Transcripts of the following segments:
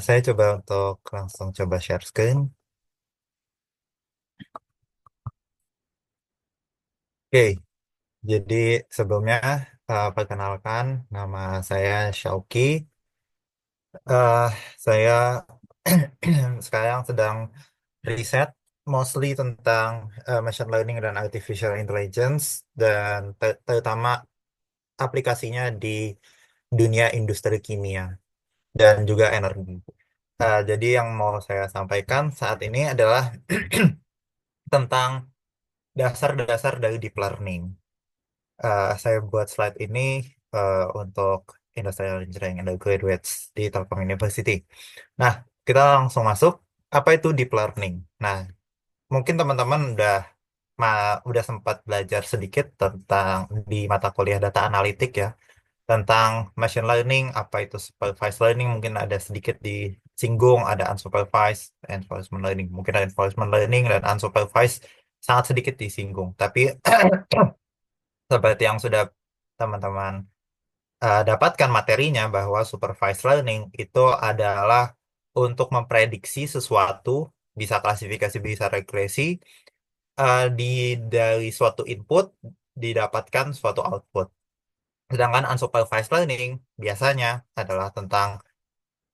Saya coba untuk langsung coba share screen. Oke, jadi sebelumnya perkenalkan nama saya Shauki. Eh, saya sekarang sedang riset mostly tentang machine learning dan artificial intelligence dan terutama aplikasinya di dunia industri kimia dan juga energi. Jadi yang mau saya sampaikan saat ini adalah tentang dasar-dasar dari deep learning. Saya buat slide ini untuk Industrial Engineering Undergraduates di Telkom University. Nah, kita langsung masuk. Apa itu deep learning? Nah, mungkin teman-teman udah sempat belajar sedikit tentang di mata kuliah data analitik ya, tentang machine learning, apa itu supervised learning, mungkin ada sedikit disinggung, ada unsupervised, enforcement learning. Mungkin ada enforcement learning dan unsupervised sangat sedikit disinggung. Tapi seperti yang sudah teman-teman dapatkan materinya bahwa supervised learning itu adalah untuk memprediksi sesuatu, bisa klasifikasi, bisa regresi, di dari suatu input didapatkan suatu output. Sedangkan unsupervised learning biasanya adalah tentang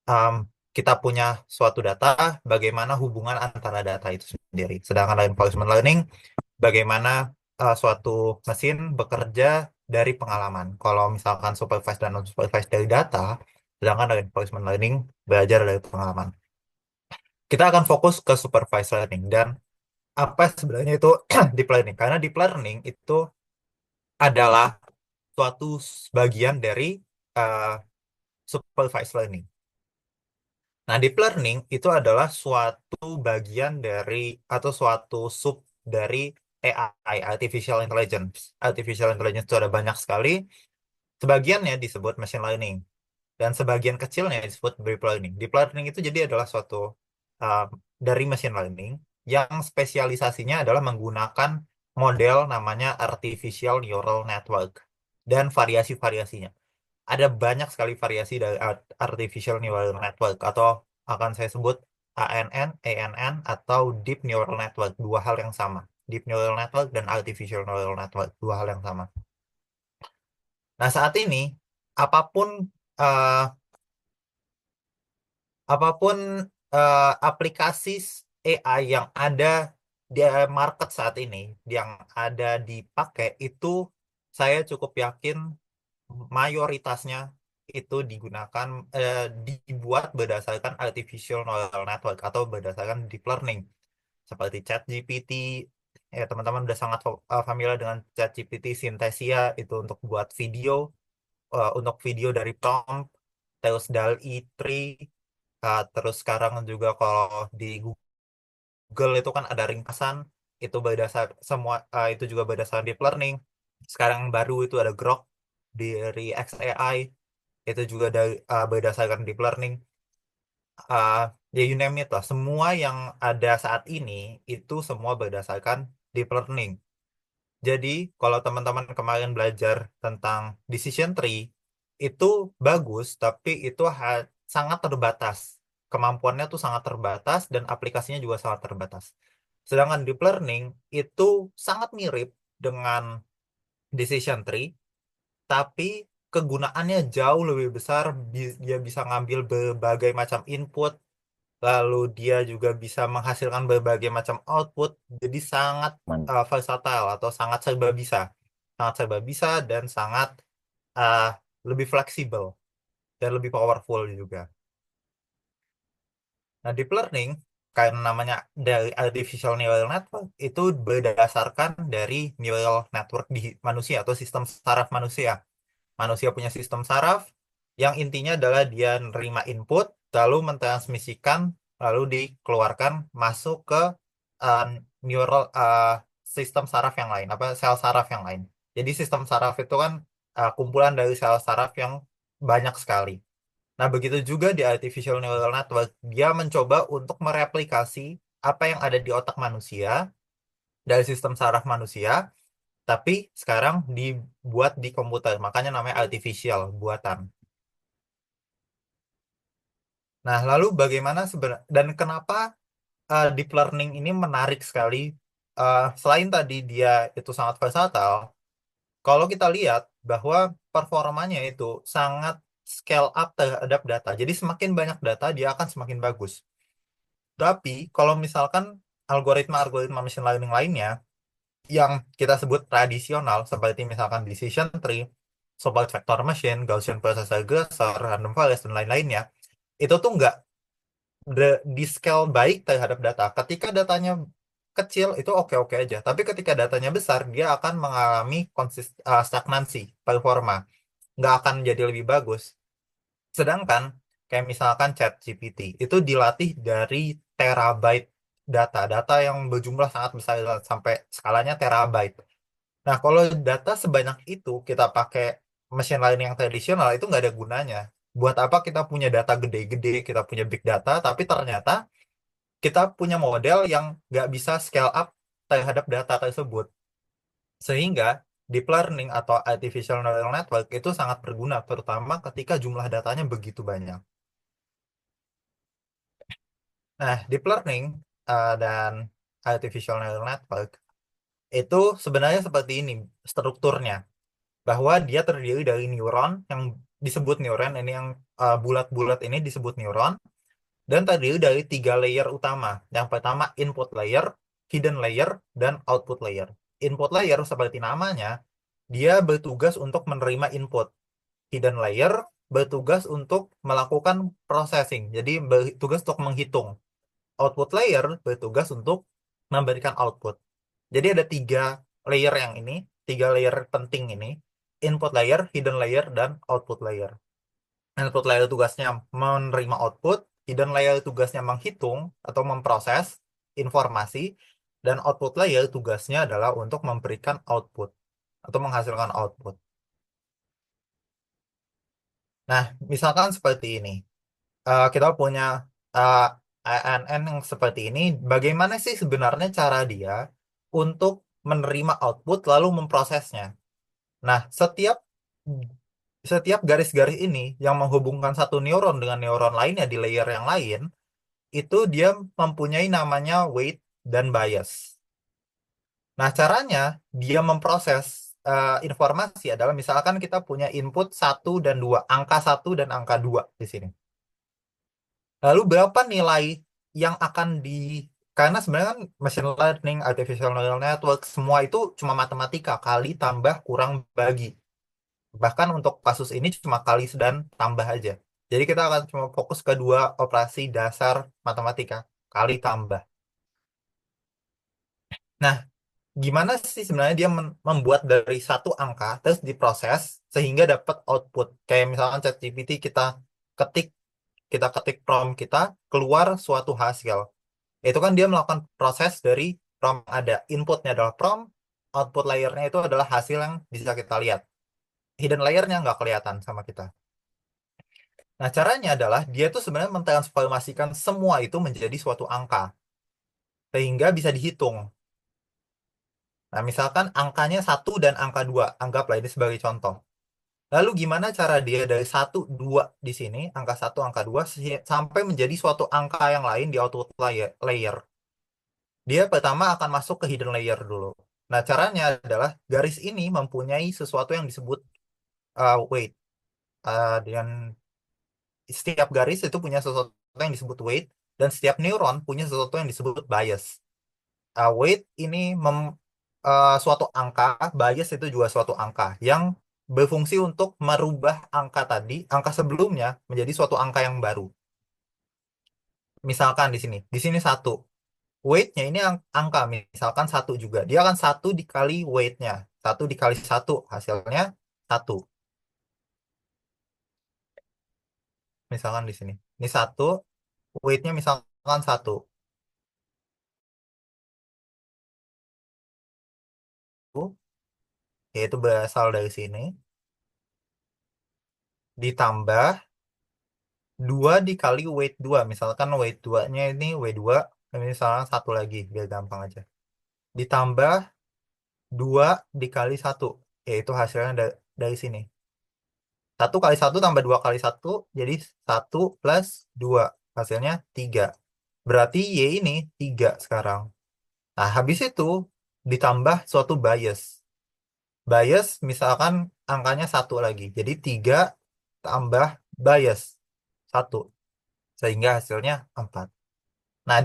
um, kita punya suatu data, bagaimana hubungan antara data itu sendiri. Sedangkan reinforcement learning bagaimana suatu mesin bekerja dari pengalaman. Kalau misalkan supervised dan unsupervised dari data, sedangkan reinforcement learning belajar dari pengalaman. Kita akan fokus ke supervised learning dan apa sebenarnya itu deep learning? Karena deep learning itu adalah suatu bagian dari uh, supervised learning. Nah, deep learning itu adalah suatu bagian dari atau suatu sub dari AI, artificial intelligence. Artificial intelligence itu ada banyak sekali. Sebagiannya disebut machine learning dan sebagian kecilnya disebut deep learning. Deep learning itu jadi adalah suatu uh, dari machine learning yang spesialisasinya adalah menggunakan model namanya artificial neural network dan variasi-variasinya. Ada banyak sekali variasi dari artificial neural network atau akan saya sebut ANN, ANN atau deep neural network, dua hal yang sama. Deep neural network dan artificial neural network, dua hal yang sama. Nah, saat ini apapun eh, apapun aplikasi AI yang ada di market saat ini, yang ada dipakai itu saya cukup yakin mayoritasnya itu digunakan dibuat berdasarkan artificial neural network atau berdasarkan deep learning seperti ChatGPT. Ya, teman-teman udah sangat familiar dengan ChatGPT Synthesia itu untuk buat video, untuk video dari prompt, terus DALL-E 3, terus sekarang juga kalau di Google itu kan ada ringkasan, itu berdasar semua, itu juga berdasarkan deep learning. Sekarang yang baru itu ada Grok dari XAI, itu juga dari berdasarkan deep learning. uh, Ya, you name it lah, semua yang ada saat ini itu semua berdasarkan deep learning. Jadi kalau teman-teman kemarin belajar tentang decision tree itu bagus, tapi itu sangat terbatas, kemampuannya tuh sangat terbatas dan aplikasinya juga sangat terbatas. Sedangkan deep learning itu sangat mirip dengan decision tree, tapi kegunaannya jauh lebih besar. Dia bisa ngambil berbagai macam input, lalu dia juga bisa menghasilkan berbagai macam output, jadi sangat versatile atau sangat serba bisa dan sangat uh, lebih fleksibel dan lebih powerful juga. Nah, deep learning karena namanya dari artificial neural network itu berdasarkan dari neural network di manusia atau sistem saraf manusia. Manusia punya sistem saraf yang intinya adalah dia nerima input, lalu mentransmisikan, lalu dikeluarkan masuk ke uh, neural sistem saraf yang lain, apa sel saraf yang lain. Jadi sistem saraf itu kan kumpulan dari sel saraf yang banyak sekali. Nah, begitu juga di artificial neural network, dia mencoba untuk mereplikasi apa yang ada di otak manusia dari sistem saraf manusia, tapi sekarang dibuat di komputer, makanya namanya artificial, buatan. Nah, lalu bagaimana sebenarnya dan kenapa deep learning ini menarik sekali? Selain tadi dia itu sangat versatile, kalau kita lihat bahwa performanya itu sangat scale up terhadap data. Jadi semakin banyak data, dia akan semakin bagus. Tapi kalau misalkan algoritma-algoritma machine learning lainnya yang kita sebut tradisional, seperti misalkan decision tree, support vector machine, Gaussian process regressor, random forest, dan lain-lainnya, itu tuh nggak di scale baik terhadap data. Ketika datanya kecil itu oke-oke aja, tapi ketika datanya besar dia akan mengalami stagnansi performa, nggak akan jadi lebih bagus. Sedangkan kayak misalkan ChatGPT itu dilatih dari terabyte data yang berjumlah sangat besar sampai skalanya terabyte. Nah, kalau data sebanyak itu kita pakai machine learning yang tradisional itu nggak ada gunanya. Buat apa kita punya data gede-gede, kita punya big data, tapi ternyata kita punya model yang nggak bisa scale up terhadap data tersebut. Sehingga deep learning atau artificial neural network itu sangat berguna, terutama ketika jumlah datanya begitu banyak. Nah, deep learning dan artificial neural network itu sebenarnya seperti ini strukturnya, bahwa dia terdiri dari neuron yang disebut neuron, ini yang bulat-bulat ini disebut neuron, dan terdiri dari tiga layer utama. Yang pertama input layer, hidden layer, dan output layer. Input layer seperti namanya, dia bertugas untuk menerima input. Hidden layer bertugas untuk melakukan processing, jadi bertugas untuk menghitung. Output layer bertugas untuk memberikan output. Jadi ada tiga layer yang ini, tiga layer penting ini, input layer, hidden layer, dan output layer. Input layer tugasnya menerima output, hidden layer tugasnya menghitung atau memproses informasi, dan output layer tugasnya adalah untuk memberikan output atau menghasilkan output. Nah, misalkan seperti ini. Kita punya uh, ANN yang seperti ini. Bagaimana sih sebenarnya cara dia untuk menerima output lalu memprosesnya? Nah, setiap setiap garis-garis ini yang menghubungkan satu neuron dengan neuron lainnya di layer yang lain, itu dia mempunyai namanya weight dan bias. Nah, caranya dia memproses informasi adalah misalkan kita punya input satu dan 2, angka satu dan angka 2 di sini. Lalu berapa nilai yang akan karena sebenarnya kan machine learning, artificial neural network, semua itu cuma matematika, kali tambah kurang bagi. Bahkan untuk kasus ini cuma kali dan tambah aja. Jadi kita akan cuma fokus ke dua operasi dasar matematika, kali tambah. Nah, gimana sih sebenarnya dia membuat dari satu angka terus diproses sehingga dapat output. Kayak misalkan ChatGPT ketik kita ketik prompt kita keluar suatu hasil. Itu kan dia melakukan proses dari prompt ada. Inputnya adalah prompt, output layernya itu adalah hasil yang bisa kita lihat. Hidden layernya nggak kelihatan sama kita. Nah, caranya adalah dia tuh sebenarnya mentransformasikan semua itu menjadi suatu angka. Sehingga bisa dihitung. Nah, misalkan angkanya satu dan angka 2. Anggaplah ini sebagai contoh. Lalu gimana cara dia dari satu 2 di sini, angka satu angka 2 sampai menjadi suatu angka yang lain di output layer. Dia pertama akan masuk ke hidden layer dulu. Nah, caranya adalah garis ini mempunyai sesuatu yang disebut weight. Dan setiap garis itu punya sesuatu yang disebut weight, dan setiap neuron punya sesuatu yang disebut bias. Weight ini suatu angka, bias itu juga suatu angka yang berfungsi untuk merubah angka tadi, angka sebelumnya menjadi suatu angka yang baru. Misalkan di sini satu. Weight-nya ini angka, misalkan satu juga. Dia akan satu dikali weight-nya. Satu dikali satu, hasilnya satu. Misalkan di sini. Ini satu, weight-nya misalkan satu. Yaitu berasal dari sini. Ditambah 2 dikali weight 2. Misalkan weight 2-nya ini weight 2. Ini misalkan satu lagi, biar gampang aja. Ditambah 2 dikali satu. Yaitu hasilnya dari sini. Satu kali satu tambah dua kali satu jadi satu plus dua. Hasilnya tiga. Berarti Y ini tiga sekarang. Nah, habis itu ditambah suatu bias. Bias misalkan angkanya satu lagi. Jadi tiga tambah bias satu. Sehingga hasilnya empat. Nah,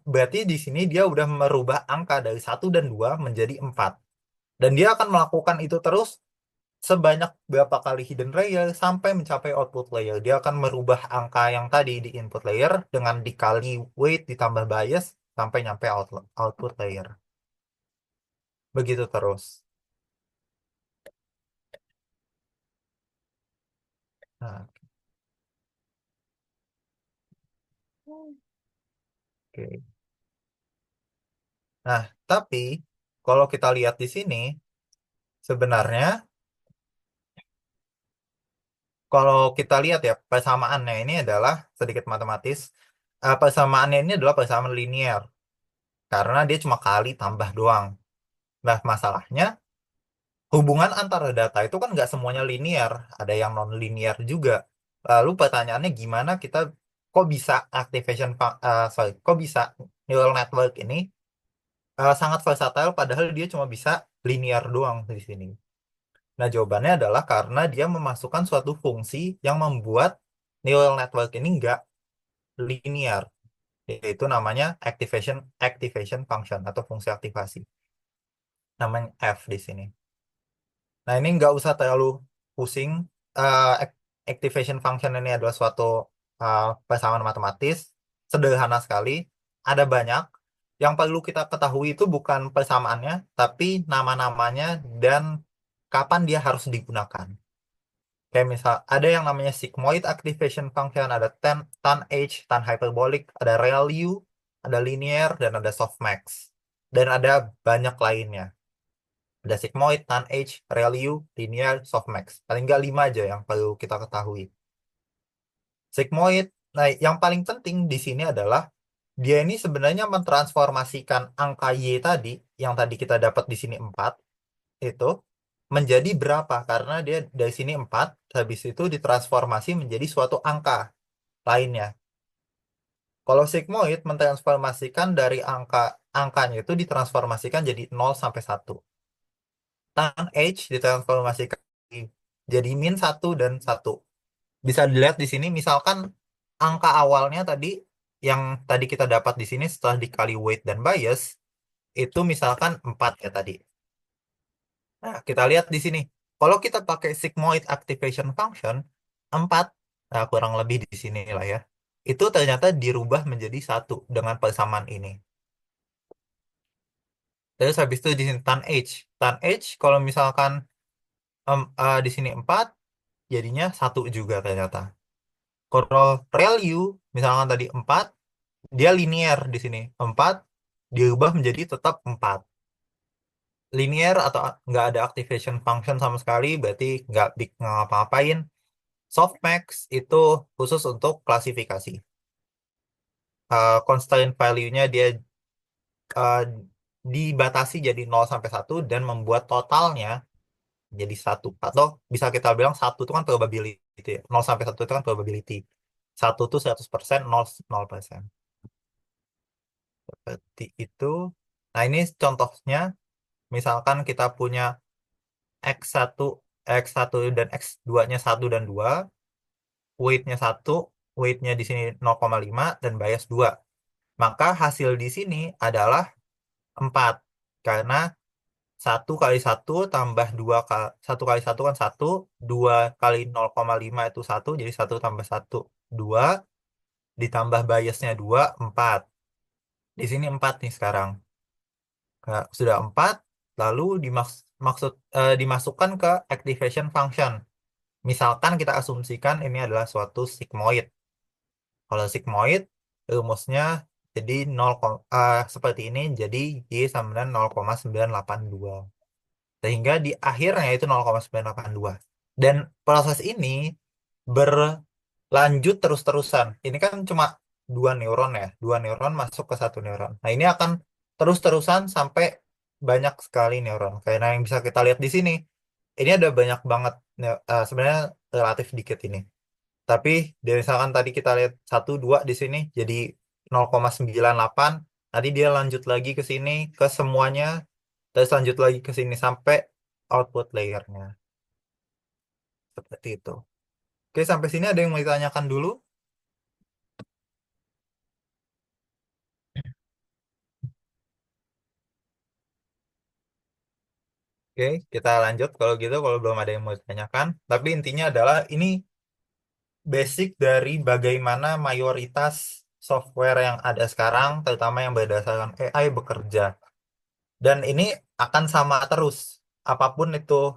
berarti di sini dia udah merubah angka dari satu dan 2 menjadi 4. Dan dia akan melakukan itu terus sebanyak berapa kali hidden layer sampai mencapai output layer. Dia akan merubah angka yang tadi di input layer dengan dikali weight ditambah bias sampai nyampe output layer. Begitu terus. Nah, oke. Nah, tapi kalau kita lihat di sini, sebenarnya kalau kita lihat ya persamaannya ini adalah sedikit matematis. Persamaannya ini adalah persamaan linear karena dia cuma kali tambah doang. Nah, masalahnya hubungan antara data itu kan nggak semuanya linear, ada yang non linear juga. Lalu pertanyaannya gimana kita kok bisa kok bisa neural network ini sangat versatile padahal dia cuma bisa linear doang di sini. Nah, jawabannya adalah karena dia memasukkan suatu fungsi yang membuat neural network ini nggak linear, yaitu namanya activation activation function atau fungsi aktivasi. Namanya F di sini. Nah, ini nggak usah terlalu pusing. Activation function ini adalah suatu persamaan matematis sederhana sekali. Ada banyak. Yang perlu kita ketahui itu bukan persamaannya, tapi nama-namanya dan kapan dia harus digunakan. Kayak misal ada yang namanya sigmoid activation function, ada tan tan hyperbolic, ada ReLU, ada linear, dan ada softmax. Dan ada banyak lainnya. Ada sigmoid, tan ReLU, linear, softmax. Paling nggak lima aja yang perlu kita ketahui. Sigmoid, nah yang paling penting di sini adalah dia ini sebenarnya mentransformasikan angka Y tadi, yang tadi kita dapat di sini 4 itu menjadi berapa karena dia dari sini 4 habis itu ditransformasi menjadi suatu angka lainnya. Kalau sigmoid mentransformasikan dari angkanya itu ditransformasikan jadi 0 sampai 1. Tan H ditransformasikan jadi -1 dan 1. Bisa dilihat di sini misalkan angka awalnya tadi yang tadi kita dapat di sini setelah dikali weight dan bias itu misalkan 4 ya tadi. Nah, kita lihat di sini. Kalau kita pakai sigmoid activation function, 4, nah kurang lebih di sini lah ya, itu ternyata dirubah menjadi satu dengan persamaan ini. Terus habis itu di sini tan H. Tan H kalau misalkan di sini 4, jadinya satu juga ternyata. Kalau ReLU, misalkan tadi 4, dia linear di sini. 4 dirubah menjadi tetap 4. Linear atau nggak ada activation function sama sekali, berarti nggak ngapa-ngapain. Softmax itu khusus untuk klasifikasi. Constraint value-nya dia uh, dibatasi jadi 0 sampai 1 dan membuat totalnya jadi satu. Atau bisa kita bilang satu itu kan probability. Ya. 0 sampai 1 itu kan probability. Satu itu 100%, 0%. Seperti itu. Nah, ini contohnya. Misalkan kita punya X1, X1 dan X2-nya satu dan 2, weight-nya 1, weight-nya di sini 0,5 dan bias 2. Maka hasil di sini adalah 4. Karena satu kali satu tambah 2 kali 1 kali 1 kan 1, 2 kali 0,5 itu 1, jadi 1 tambah 1 2, ditambah biasnya 2 4. Di sini 4 nih sekarang. Nah, sudah 4, lalu dimasukkan ke activation function. Misalkan kita asumsikan ini adalah suatu sigmoid. Kalau sigmoid, rumusnya jadi seperti ini, jadi Y sama dengan 0,982. Sehingga di akhirnya itu 0,982. Dan proses ini berlanjut terus-terusan. Ini kan cuma dua neuron ya, dua neuron masuk ke satu neuron. Nah, ini akan terus-terusan sampai banyak sekali neuron. Karena yang bisa kita lihat di sini, ini ada banyak banget, sebenarnya relatif dikit ini. Tapi dari misalkan tadi kita lihat satu 2 di sini jadi 0,98. Nanti dia lanjut lagi ke sini ke semuanya, terus lanjut lagi ke sini sampai output layernya. Seperti itu. Oke, sampai sini ada yang mau ditanyakan dulu? Oke, kita lanjut kalau gitu, kalau belum ada yang mau ditanyakan. Tapi intinya adalah ini basic dari bagaimana mayoritas software yang ada sekarang, terutama yang berdasarkan AI bekerja. Dan ini akan sama terus, apapun itu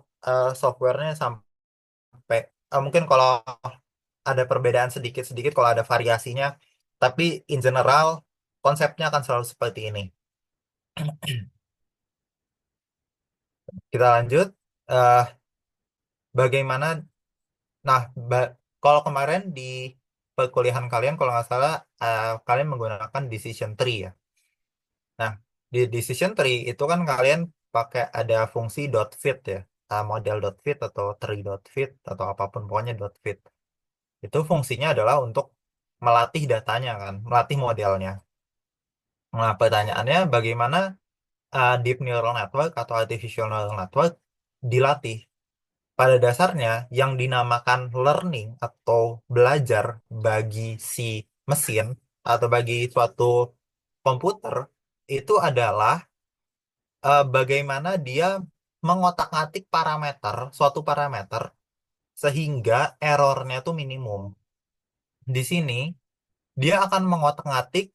softwarenya sampai mungkin kalau ada perbedaan sedikit-sedikit, kalau ada variasinya, tapi in general konsepnya akan selalu seperti ini. Kita lanjut. Eh, Bagaimana? Nah, kalau kemarin di perkuliahan kalian, kalau nggak salah, kalian menggunakan decision tree ya. Nah, di decision tree itu kan kalian pakai ada fungsi dot fit ya, model dot fit atau tree dot fit atau apapun pokoknya dot fit. Itu fungsinya adalah untuk melatih datanya kan, melatih modelnya. Nah, pertanyaannya bagaimana deep neural network atau artificial neural network dilatih? Pada dasarnya, yang dinamakan learning atau belajar bagi si mesin atau bagi suatu komputer itu adalah bagaimana dia mengotak-atik parameter, suatu parameter sehingga errornya itu minimum. Di sini dia akan mengotak-atik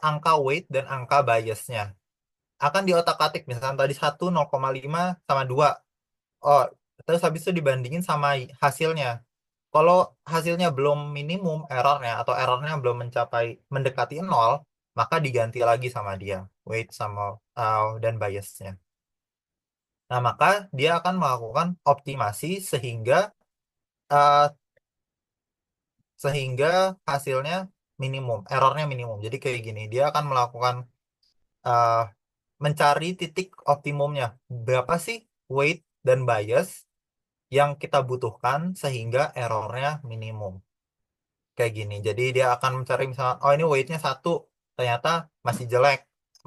angka weight dan angka biasnya. Akan diotak-atik misalnya tadi 1, 0,5 sama 2. Oh, terus habis itu dibandingin sama hasilnya. Kalau hasilnya belum minimum errornya atau errornya belum mencapai mendekati nol, maka diganti lagi sama dia, weight sama dan biasnya. Nah, maka dia akan melakukan optimasi uh, sehingga hasilnya minimum, errornya minimum. Jadi kayak gini, dia akan melakukan uh, mencari titik optimumnya. Berapa sih weight dan bias yang kita butuhkan sehingga errornya minimum. Kayak gini. Jadi dia akan mencari misalnya, oh ini weightnya 1, ternyata masih jelek,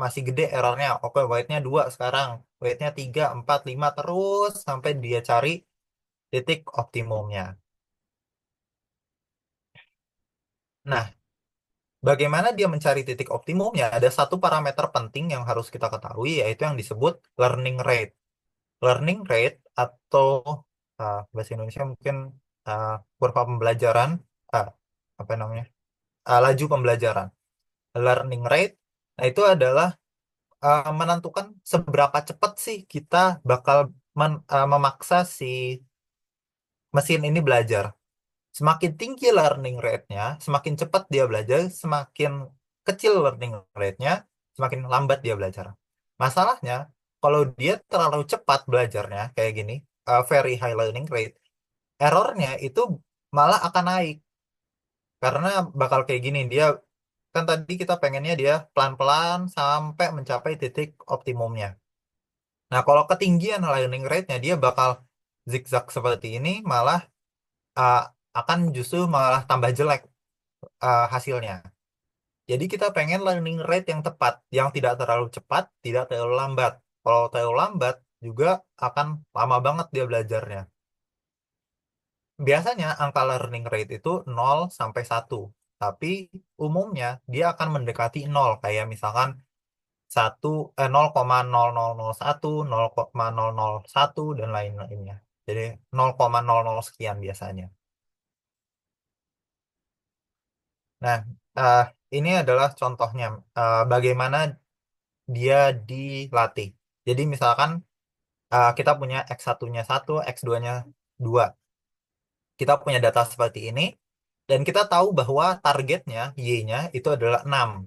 masih gede errornya. Oke, weightnya 2 sekarang, weightnya 3, 4, 5 terus sampai dia cari titik optimumnya. Nah, bagaimana dia mencari titik optimumnya? Ada satu parameter penting yang harus kita ketahui, yaitu yang disebut learning rate. Learning rate atau bahasa Indonesia mungkin uh, kurva pembelajaran, uh, apa namanya? Laju pembelajaran. Learning rate, nah itu adalah menentukan seberapa cepat sih kita bakal memaksa si mesin ini belajar. Semakin tinggi learning rate-nya, semakin cepat dia belajar, semakin kecil learning rate-nya, semakin lambat dia belajar. Masalahnya, kalau dia terlalu cepat belajarnya, kayak gini, very high learning rate, errornya itu malah akan naik. Karena bakal kayak gini, dia kan tadi kita pengennya dia pelan-pelan sampai mencapai titik optimumnya. Nah, kalau ketinggian learning rate-nya, dia bakal zigzag seperti ini, malah uh, akan justru malah tambah jelek hasilnya. Jadi kita pengen learning rate yang tepat, yang tidak terlalu cepat, tidak terlalu lambat. Kalau terlalu lambat juga akan lama banget dia belajarnya. Biasanya angka learning rate itu 0 sampai 1. Tapi umumnya dia akan mendekati 0. Kayak misalkan 1, 0,0001, 0,001, dan lain-lainnya. Jadi 0,00 sekian biasanya. Nah, eh, ini adalah contohnya bagaimana dia dilatih. Jadi misalkan kita punya X1-nya 1, X2-nya 2. Kita punya data seperti ini, dan kita tahu bahwa targetnya, Y-nya, itu adalah 6.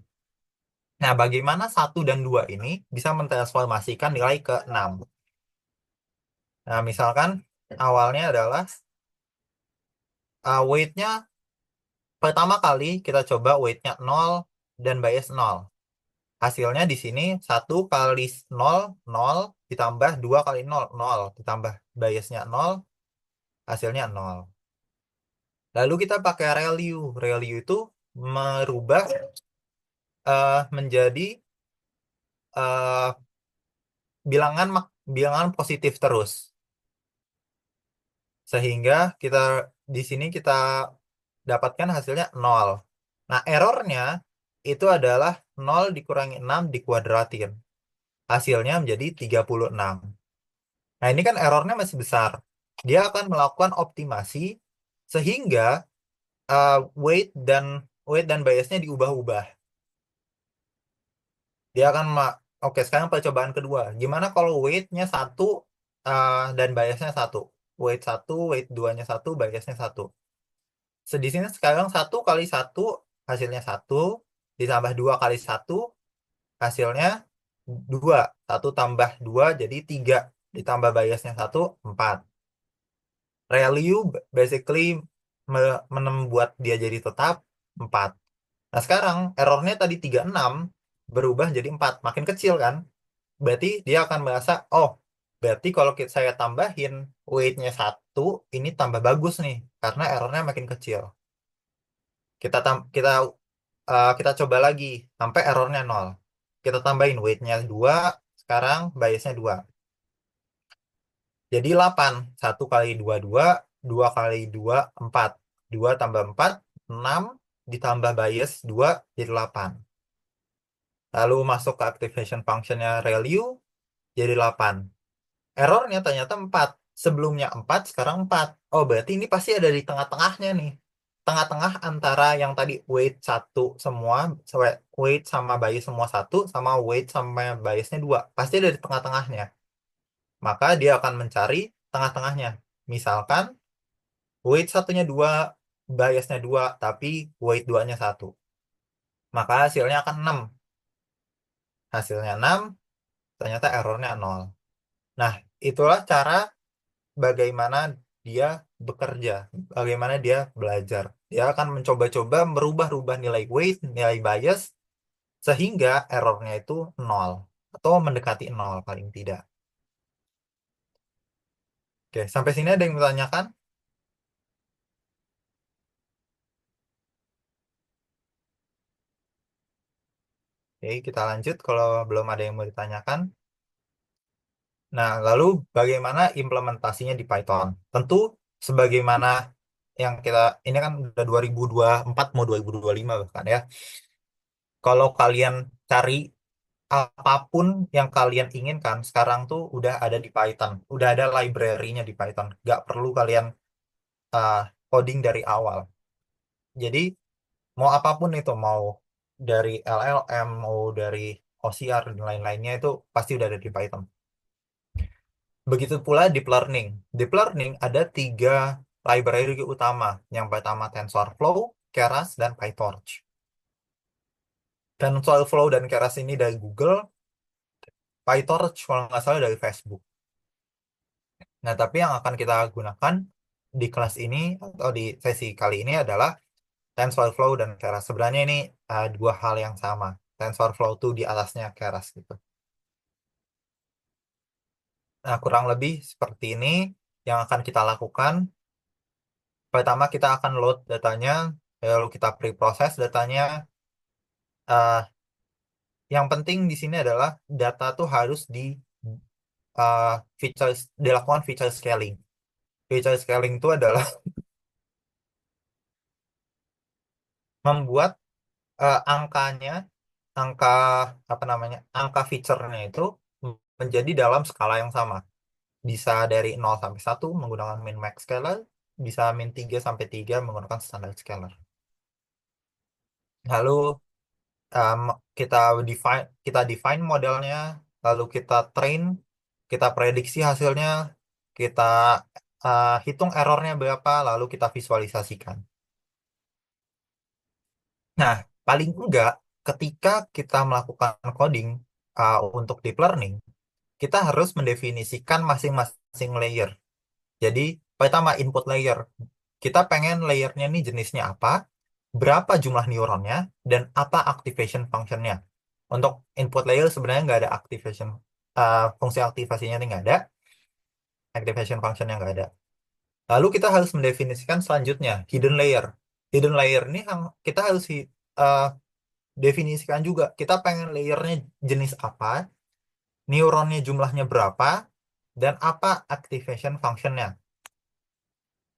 Nah, bagaimana 1 dan 2 ini bisa mentransformasikan nilai ke 6? Nah, misalkan awalnya adalah weight-nya, pertama kali kita coba weight-nya 0 dan bias 0. Hasilnya di sini 1 kali 0, 0. ditambah 2 kali nol, nol. Ditambah biasnya nol, hasilnya nol. Lalu kita pakai ReLU. ReLU itu merubah menjadi eh, bilangan positif terus. Sehingga kita di sini kita dapatkan hasilnya nol. Nah, errornya itu adalah nol dikurangi 6 dikuadratin. Hasilnya menjadi 36. Nah, ini kan errornya masih besar. Dia akan melakukan optimasi sehingga uh, weight dan weight dan biasnya diubah-ubah. Dia akan Oke, sekarang percobaan kedua. Gimana kalau weightnya satu dan biasnya satu? Weight satu, weight duanya satu, biasnya satu. Di sini sekarang satu kali satu hasilnya satu, ditambah dua kali satu hasilnya dua. Satu tambah dua jadi tiga, ditambah biasnya satu, empat. Value basically membuat dia jadi tetap empat. Nah, sekarang errornya tadi 36 berubah jadi 4, makin kecil kan? Berarti dia akan merasa, oh, berarti kalau saya tambahin weight-nya satu, ini tambah bagus nih, karena errornya makin kecil. Kita tam- kita kita coba lagi sampai errornya nol. Kita tambahin weight-nya 2, sekarang biasnya 2. Jadi 8. Satu kali 2 2, 2 kali 2 4. 2 tambah 4, 6, ditambah bias 2 jadi 8. Lalu masuk ke activation functionnya ReLU, jadi 8. Errornya ternyata 4. Sebelumnya 4, sekarang 4. Oh, berarti ini pasti ada di tengah-tengahnya nih. Tengah-tengah antara yang tadi weight satu semua, weight sama bias semua satu, sama weight sama biasnya 2. Pasti ada di tengah-tengahnya. Maka dia akan mencari tengah-tengahnya. Misalkan weight satunya 2, biasnya 2, tapi weight 2-nya satu. Maka hasilnya akan 6. Hasilnya 6, ternyata errornya nol. Nah, itulah cara bagaimana dia bekerja, bagaimana dia belajar. Dia akan mencoba-coba merubah-rubah nilai weight, nilai bias, sehingga errornya itu nol, atau mendekati nol paling tidak. Oke, sampai sini ada yang bertanyakan? Oke, kita lanjut kalau belum ada yang mau ditanyakan. Nah, lalu bagaimana implementasinya di Python? Tentu sebagaimana yang ini kan udah 2024 mau 2025 bahkan ya. Kalau kalian cari apapun yang kalian inginkan sekarang tuh udah ada di Python, udah ada library-nya di Python. Nggak perlu kalian uh, coding dari awal. Jadi mau apapun itu, mau dari LLM, mau dari OCR dan lain-lainnya itu pasti udah ada di Python. Begitu pula deep learning. Deep learning ada tiga library utama. Yang pertama TensorFlow, Keras, dan PyTorch. TensorFlow dan Keras ini dari Google, PyTorch kalau nggak salah dari Facebook. Nah, tapi yang akan kita gunakan di kelas ini atau di sesi kali ini adalah TensorFlow dan Keras. Sebenarnya ini dua hal yang sama. TensorFlow itu di atasnya Keras gitu. Nah, kurang lebih seperti ini yang akan kita lakukan. Pertama, kita akan load datanya, lalu kita pre-process datanya. Eh, yang penting di sini adalah data tuh harus uh, dilakukan feature scaling. Feature scaling itu adalah membuat angkanya, angka apa namanya, angka feature-nya itu menjadi dalam skala yang sama. Bisa dari 0 sampai 1 menggunakan min max scalar, bisa min 3 sampai 3 menggunakan standard scalar. Lalu um, kita define modelnya, lalu kita train, kita prediksi hasilnya, kita hitung errornya berapa, lalu kita visualisasikan. Nah, paling enggak ketika kita melakukan coding untuk deep learning, kita harus mendefinisikan masing-masing layer. Jadi, pertama input layer. Kita pengen layernya ini jenisnya apa, berapa jumlah neuronnya, dan apa activation functionnya. Untuk input layer sebenarnya nggak ada activation, fungsi aktivasinya ini nggak ada, activation functionnya nggak ada. Lalu kita harus mendefinisikan selanjutnya hidden layer. Hidden layer ini kita harus uh, definisikan juga. Kita pengen layernya jenis apa, neuronnya jumlahnya berapa, dan apa activation functionnya.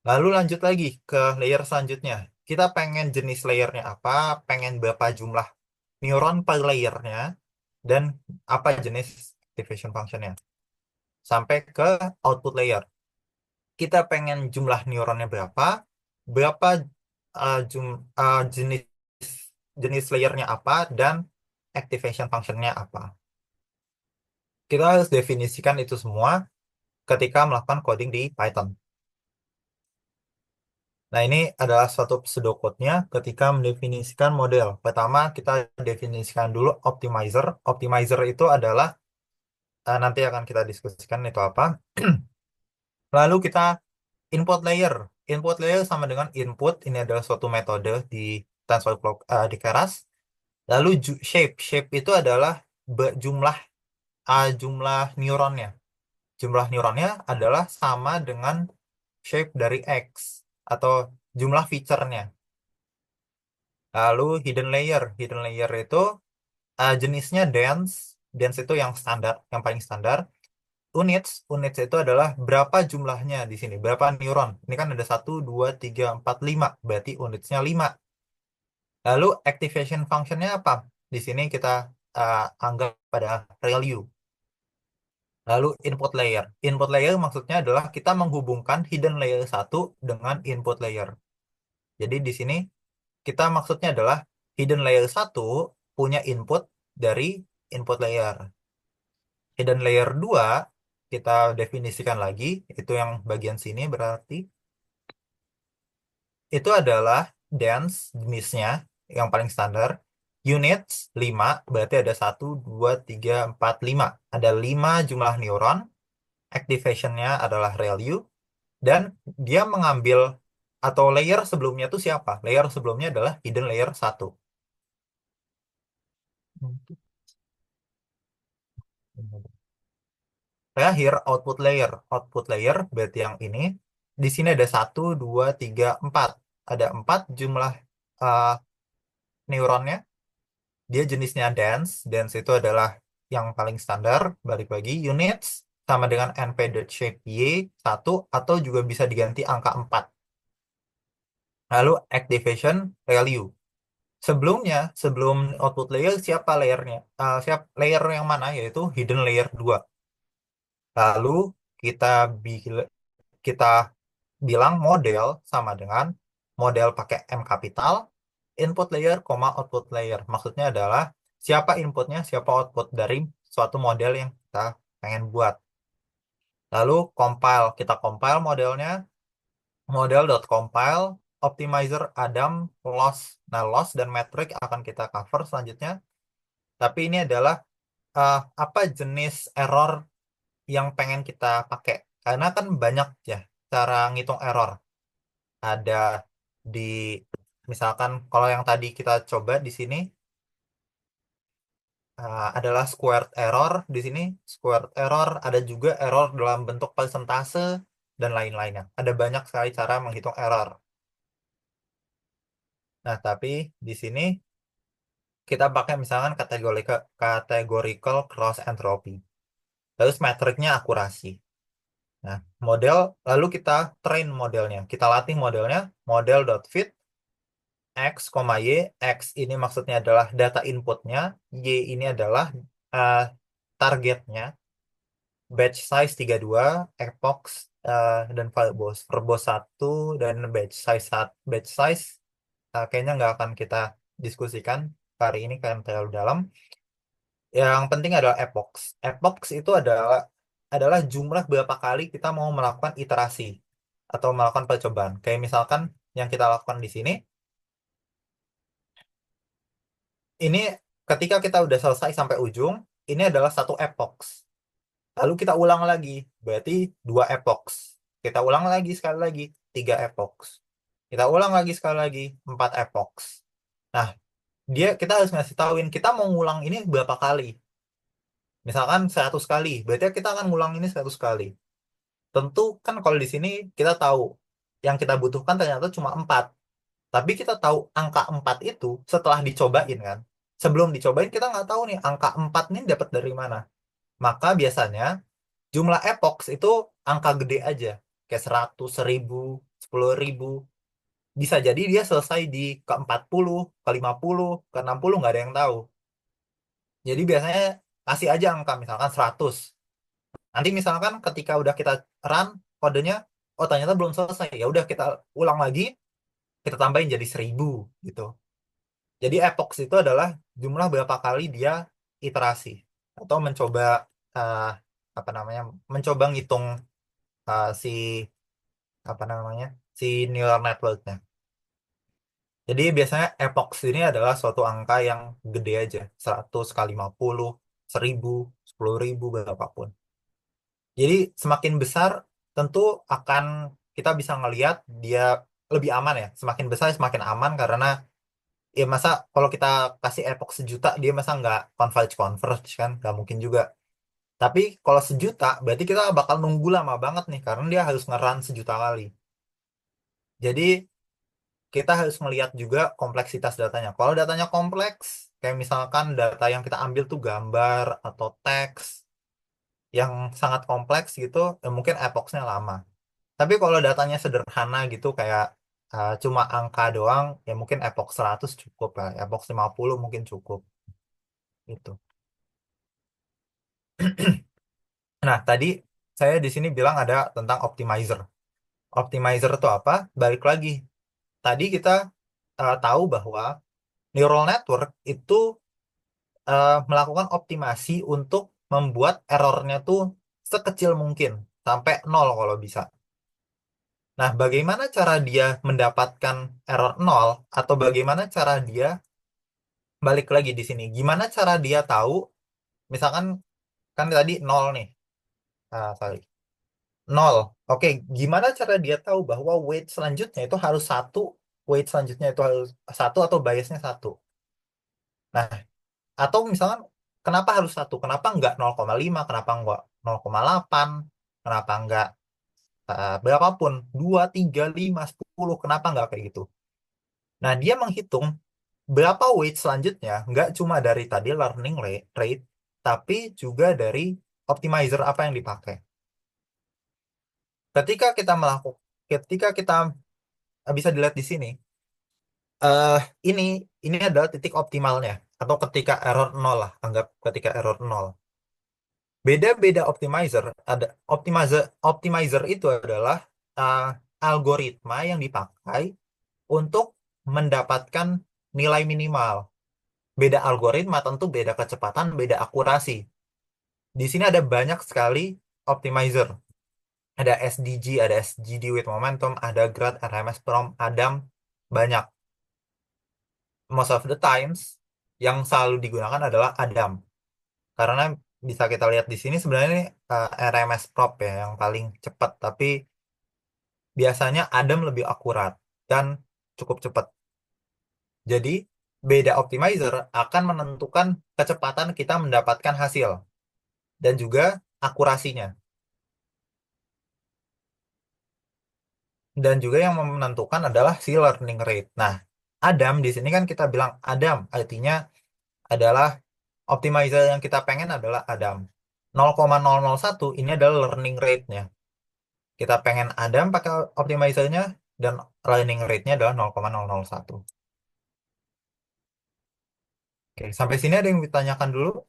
Lalu lanjut lagi ke layer selanjutnya. Kita pengen jenis layernya apa, pengen berapa jumlah neuron per layernya, dan apa jenis activation functionnya. Sampai ke output layer. Kita pengen jumlah neuronnya berapa, berapa jenis jenis layernya apa, dan activation functionnya apa. Kita harus definisikan itu semua ketika melakukan coding di Python. Nah, ini adalah suatu pseudocode-nya ketika mendefinisikan model. Pertama, kita definisikan dulu optimizer. Optimizer itu adalah, nanti akan kita diskusikan itu apa. Lalu kita input layer. Input layer sama dengan input. Ini adalah suatu metode di TensorFlow, di Keras. Lalu shape. Shape itu adalah jumlah neuronnya. Jumlah neuronnya adalah sama dengan shape dari X atau jumlah feature-nya. Lalu hidden layer. Hidden layer itu jenisnya dense. Dense itu yang standar, yang paling standar. Units. Units itu adalah berapa jumlahnya di sini. Berapa neuron. Ini kan ada 1, 2, 3, 4, 5. Berarti unitsnya 5. Lalu activation functionnya apa? Di sini kita anggap pada value. Lalu input layer. Input layer maksudnya adalah kita menghubungkan hidden layer satu dengan input layer. Jadi di sini kita maksudnya adalah hidden layer satu punya input dari input layer. Hidden layer 2 kita definisikan lagi, itu yang bagian sini berarti itu adalah dense jenisnya yang paling standar. Units 5 berarti ada 1, 2, 3, 4, 5. Ada 5 jumlah neuron, activationnya adalah ReLU, dan dia mengambil atau layer sebelumnya itu siapa? Layer sebelumnya adalah hidden layer satu. Terakhir, output layer. Output layer berarti yang ini. Di sini ada 1, 2, 3, 4. Ada 4 jumlah uh, neuronnya. Dia jenisnya dense. Dense itu adalah yang paling standar. Balik lagi, units sama dengan np.shape y 1 atau juga bisa diganti angka 4. Lalu activation value. Sebelumnya, sebelum output layer, siapa layernya? Siapa layer yang mana? Yaitu hidden layer 2. Lalu kita kita bilang model sama dengan model pakai M kapital, input layer, output layer. Maksudnya adalah siapa inputnya, siapa output dari suatu model yang kita pengen buat. Lalu compile, kita compile modelnya, model.compile, optimizer, Adam, loss. Nah, loss dan metric akan kita cover selanjutnya. Tapi ini adalah apa jenis error yang pengen kita pakai. Karena kan banyak ya cara ngitung error. Ada di misalkan kalau yang tadi kita coba di sini adalah squared error. Di sini squared error, ada juga error dalam bentuk persentase dan lain-lainnya. Ada banyak sekali cara menghitung error. Nah, tapi di sini kita pakai misalkan categorical cross entropy. Terus metriknya akurasi. Nah, lalu kita train modelnya. Kita latih modelnya, model.fit X, Y. X ini maksudnya adalah data inputnya, Y ini adalah uh, targetnya, batch size 32, epoch dan verbose. Verbose 1 dan batch size kayaknya nggak akan kita diskusikan hari ini karena terlalu dalam. Yang penting adalah epoch. Epoch itu adalah jumlah berapa kali kita mau melakukan iterasi atau melakukan percobaan. Kayak misalkan yang kita lakukan di sini, ini ketika kita udah selesai sampai ujung, ini adalah satu epoch. Lalu kita ulang lagi, berarti 2 epoch. Kita ulang lagi sekali lagi, 3 epoch. Kita ulang lagi sekali lagi, 4 epoch. Nah, kita harus ngasih tahuin kita mau ngulang ini berapa kali. Misalkan 100 kali, berarti kita akan ngulang ini 100 kali. Tentu kan kalau di sini kita tahu yang kita butuhkan ternyata cuma 4. Tapi kita tahu angka 4 itu setelah dicobain kan. Sebelum dicobain kita nggak tahu nih angka 4 ini dapat dari mana. Maka biasanya jumlah epoch itu angka gede aja. Kayak 100, 1000, 10.000. Bisa jadi dia selesai di ke 40, ke 50, ke 60, nggak ada yang tahu. Jadi biasanya kasih aja angka misalkan 100. Nanti misalkan ketika udah kita run kodenya, oh ternyata belum selesai. Ya udah kita ulang lagi, kita tambahin jadi 1000 gitu. Jadi epoch itu adalah jumlah berapa kali dia iterasi atau mencoba eh, apa namanya? Mencoba ngitung si apa namanya? Si neural networknya. Jadi biasanya epoch ini adalah suatu angka yang gede aja, 100 kali 50, 1000, 10.000, berapapun. Jadi semakin besar tentu akan kita bisa ngelihat dia lebih aman ya. Semakin besar semakin aman karena ya masa kalau kita kasih epoch 1 juta dia masa nggak converge converge kan? Nggak mungkin juga. Tapi kalau 1 juta berarti kita bakal nunggu lama banget nih karena dia harus nge-run 1 juta kali. Jadi kita harus melihat juga kompleksitas datanya. Kalau datanya kompleks, kayak misalkan data yang kita ambil tuh gambar atau teks yang sangat kompleks gitu, ya mungkin epochnya lama. Tapi kalau datanya sederhana gitu kayak cuma angka doang, ya mungkin epoch 100 cukup lah. Epoch 50 mungkin cukup. Itu. Nah, tadi saya di sini bilang ada tentang optimizer. Optimizer itu apa? Balik lagi. Tadi kita tahu bahwa neural network itu melakukan optimasi untuk membuat errornya tuh sekecil mungkin. Sampai nol kalau bisa. Nah, bagaimana cara dia mendapatkan error nol atau bagaimana cara dia balik lagi di sini? Gimana cara dia tahu misalkan kan tadi nol nih. Sorry. Nol. Oke, gimana cara dia tahu bahwa weight selanjutnya itu harus satu, weight selanjutnya itu harus satu atau biasnya satu. Nah, atau misalkan kenapa harus satu? Kenapa nggak 0,5? Kenapa nggak 0,8? Kenapa nggak berapapun? 2, 3, 5, 10? Kenapa nggak kayak gitu? Nah, dia menghitung berapa weight selanjutnya, nggak cuma dari tadi learning rate, tapi juga dari optimizer apa yang dipakai. Ketika kita melakukan, ketika kita bisa dilihat di sini, eh ini ini adalah titik optimalnya atau ketika error nol lah, anggap ketika error nol. Beda-beda optimizer, ada optimizer itu adalah eh, algoritma yang dipakai untuk mendapatkan nilai minimal. Beda algoritma tentu beda kecepatan, beda akurasi. Di sini ada banyak sekali optimizer. Ada SDG, ada SGD with momentum, ada grad, RMS prompt, ADAM, banyak. Most of the times yang selalu digunakan adalah ADAM. Karena bisa kita lihat di sini sebenarnya ini RMS prop ya yang paling cepat, tapi biasanya ADAM lebih akurat dan cukup cepat. Jadi beda optimizer akan menentukan kecepatan kita mendapatkan hasil dan juga akurasinya. Dan juga yang menentukan adalah si learning rate. Nah, Adam di sini kan kita bilang Adam artinya adalah optimizer yang kita pengen adalah Adam. 0,001 ini adalah learning rate-nya. Kita pengen Adam pakai optimizernya dan learning rate-nya adalah 0,001. Oke, sampai sini ada yang ditanyakan dulu?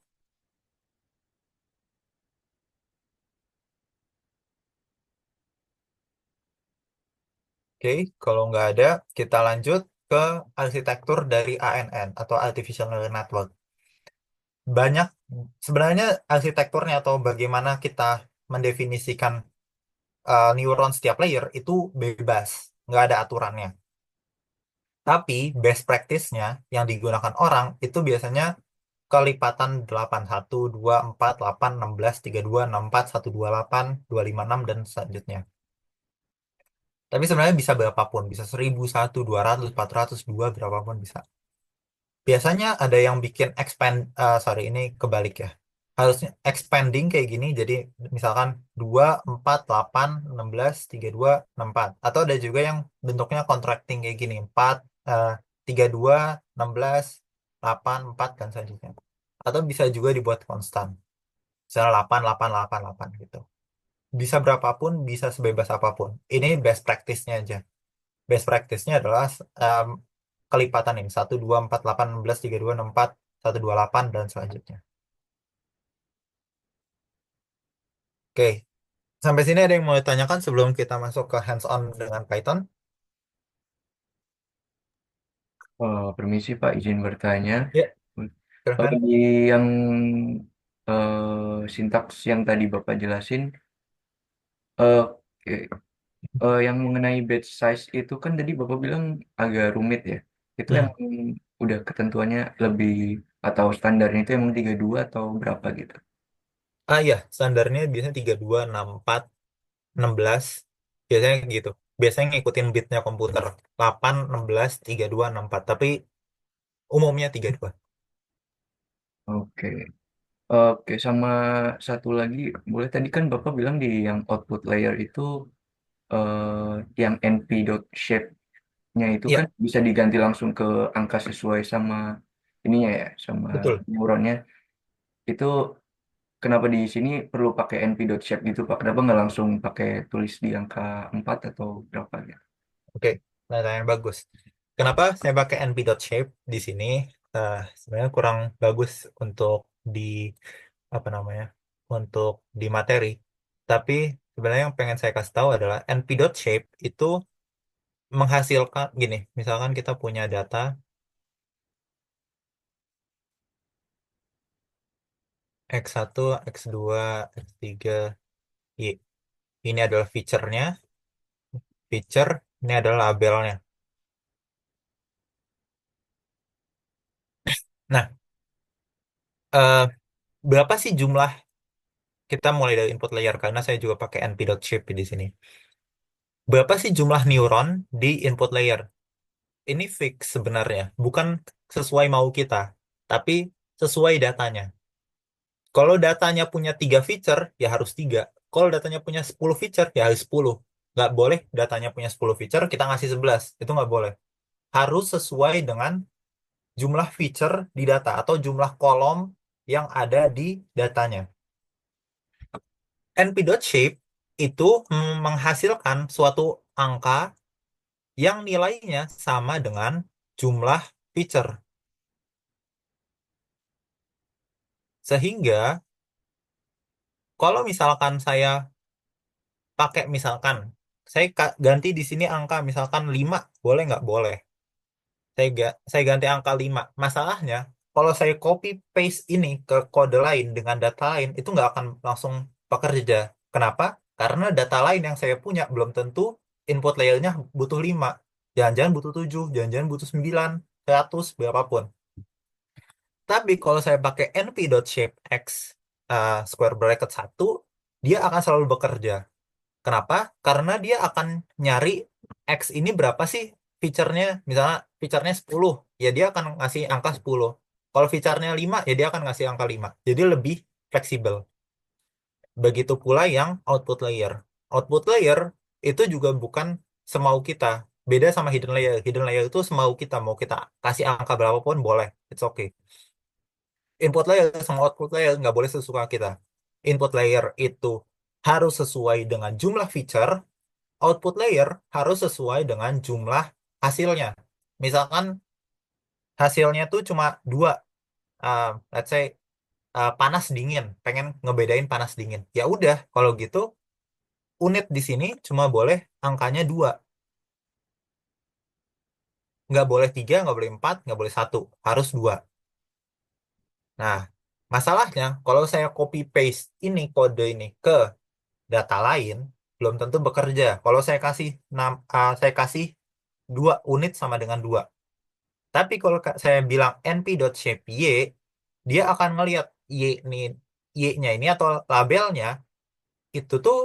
Oke, kalau nggak ada, kita lanjut ke arsitektur dari ANN atau Artificial Neural Network. Banyak sebenarnya arsitekturnya atau bagaimana kita mendefinisikan neuron setiap layer itu bebas, nggak ada aturannya. Tapi best practice-nya yang digunakan orang itu biasanya kelipatan 8, 1, 2, 4, 8, 16, 32, 64, 128, 256, dan selanjutnya. Tapi sebenarnya bisa berapapun, bisa 1000, 1, 200, 400, 2, berapapun bisa. Biasanya ada yang bikin expand, sorry ini kebalik ya. harusnya expanding kayak gini. Jadi misalkan 2 4 8 16 32 64. Atau ada juga yang bentuknya contracting kayak gini, 4 eh, 32 16 8 4 dan selanjutnya. Atau bisa juga dibuat konstan. Misalnya 8 8 8 8 gitu. Bisa berapapun, bisa sebebas apapun. Ini best practice-nya aja. Best practice-nya adalah em, kelipatan ini, 1 2 4 8 16 32 64 128 dan selanjutnya. Oke, sampai sini ada yang mau ditanyakan sebelum kita masuk ke hands-on dengan Python? Permisi Pak, izin bertanya. Ya, Kalau silahkan. di yang sintaks yang tadi Bapak jelasin, oke, yang mengenai batch size itu kan tadi Bapak bilang agak rumit ya. Itu Hmm. emang udah ketentuannya lebih atau standarnya itu emang 32 atau berapa gitu? Ah iya, standarnya biasanya 32 64 16. Biasanya gitu. Biasanya ngikutin bitnya komputer. 8 16 32 64. Tapi umumnya 32. Oke. Oke, sama satu lagi, boleh tadi kan Bapak bilang di yang output layer itu yang np.shape-nya itu kan Iya, bisa diganti langsung ke angka sesuai sama ininya ya, sama betul. neuronnya. Itu kenapa di sini perlu pakai np.shape gitu Pak? Kenapa nggak langsung pakai tulis di angka 4 atau berapa gitu? Oke, pertanyaan bagus. Kenapa saya pakai np.shape di sini? Sebenarnya kurang bagus untuk di apa namanya? Untuk di materi. Tapi sebenarnya yang pengen saya kasih tahu adalah np.shape itu menghasilkan gini. Misalkan kita punya data x1, x2, x3, y. Ini adalah feature-nya. Feature ini adalah labelnya. Nah, eh, berapa sih jumlah kita mulai dari input layer karena saya juga pakai np.shape di sini. Berapa sih jumlah neuron di input layer? Ini fix sebenarnya, bukan sesuai mau kita, tapi sesuai datanya. Kalau datanya punya 3 feature, ya harus 3. Kalau datanya punya 10 feature, ya harus 10. Nggak boleh datanya punya 10 feature, kita ngasih 11. Itu nggak boleh. Harus sesuai dengan jumlah feature di data atau jumlah kolom yang ada di datanya. np.shape itu menghasilkan suatu angka yang nilainya sama dengan jumlah feature. Sehingga kalau misalkan saya pakai misalkan saya ganti di sini angka misalkan 5, boleh nggak? Boleh. Saya ganti angka 5. Masalahnya kalau saya copy paste ini ke kode lain dengan data lain itu nggak akan langsung bekerja. Kenapa? Karena data lain yang saya punya belum tentu input layernya butuh 5. Jangan-jangan butuh 7, jangan-jangan butuh 9, 100, berapapun. Tapi kalau saya pakai np.shape x square bracket 1, dia akan selalu bekerja. Kenapa? Karena dia akan nyari x ini berapa sih feature-nya. Misalnya feature-nya 10, ya dia akan ngasih angka 10. Kalau feature-nya 5, ya dia akan ngasih angka 5. Jadi lebih fleksibel. Begitu pula yang output layer. Output layer itu juga bukan semau kita. Beda sama hidden layer. Hidden layer itu semau kita. Mau kita kasih angka berapapun boleh. It's okay. Input layer sama output layer nggak boleh sesuka kita. Input layer itu harus sesuai dengan jumlah feature, output layer harus sesuai dengan jumlah hasilnya. Misalkan hasilnya tuh cuma dua, let's say panas dingin, pengen ngebedain panas dingin. Ya udah, kalau gitu unit di sini cuma boleh angkanya dua, nggak boleh tiga, nggak boleh empat, nggak boleh satu, harus dua. Nah, masalahnya kalau saya copy paste ini kode ini ke data lain belum tentu bekerja. Kalau saya kasih 2 unit sama dengan 2. Tapi kalau saya bilang np.shape y, dia akan ngelihat y ini y-nya ini atau labelnya itu tuh